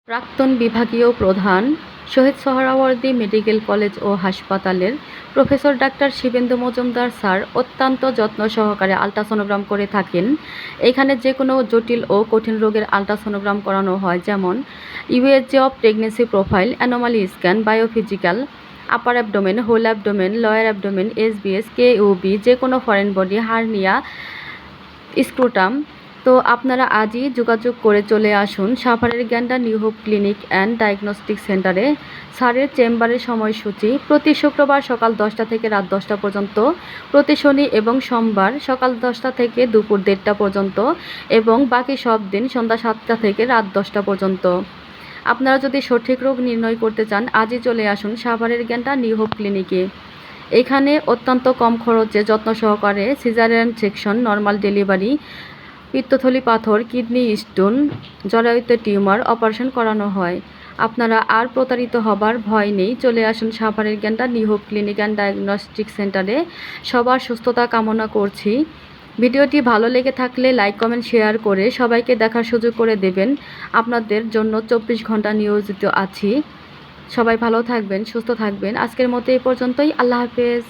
প্রাক্তন বিভাগীয় প্রধান শহীদ সোহরাওয়ার্দী মেডিকেল কলেজ ও হাসপাতালের professor doctor Shibendu Majumdar sir অত্যন্ত যত্ন সহকারে আল্ট্রাসোনোগ্রাম করে থাকেন। এখানে যে কোনো জটিল ও কঠিন রোগের আল্ট্রাসোনোগ্রাম করানো হয়, যেমন USG of pregnancy profile, anomaly scan, biophysical, upper abdomen, whole abdomen, lower abdomen, SBS, KUB, যে কোনো ফরেন বডি, হার্নিয়া, স্ক্রুটাম। তো আপনারা আজই যোগাযোগ করে চলে আসুন সাভারের Genda new hope clinic and diagnostic সেন্টারে। স্যারের চেম্বারের সময়সূচি প্রতি শুক্রবার সকাল 10টা থেকে রাত 10টা পর্যন্ত, প্রতি শনি এবং সোমবার সকাল 10টা থেকে দুপুর 1:30টা পর্যন্ত এবং বাকি সব দিন সন্ধ্যা 7টা থেকে রাত 10টা পর্যন্ত। আপনারা যদি সঠিক রোগ নির্ণয় করতে চান আজই চলে আসুন সাভারের গ্যান্ডা নিউ হোপ ক্লিনিকে। এখানে অত্যন্ত কম খরচে যত্ন সহকারে সিজারিয়ান সেকশন, নর্মাল ডেলিভারি, পিত্তথলি পাথর, কিডনি স্টোন, জরায়ুতে টিউমার অপারেশন করানো হয়। আপনারা আর প্রতারিত হবার ভয় নেই। চলে আসুন সাভারের Genda new hope clinic and diagnostic সেন্টারে। সবার সুস্থতা কামনা করছি। ভিডিওটি ভালো লেগে থাকলে লাইক, কমেন্ট, শেয়ার করে সবাইকে দেখার সুযোগ করে দেবেন। আপনাদের জন্য 24 ঘন্টা নিয়োজিত আছি। সবাই ভালো থাকবেন, সুস্থ থাকবেন। আজকের মতো এই পর্যন্তই। আল্লাহ হাফেজ।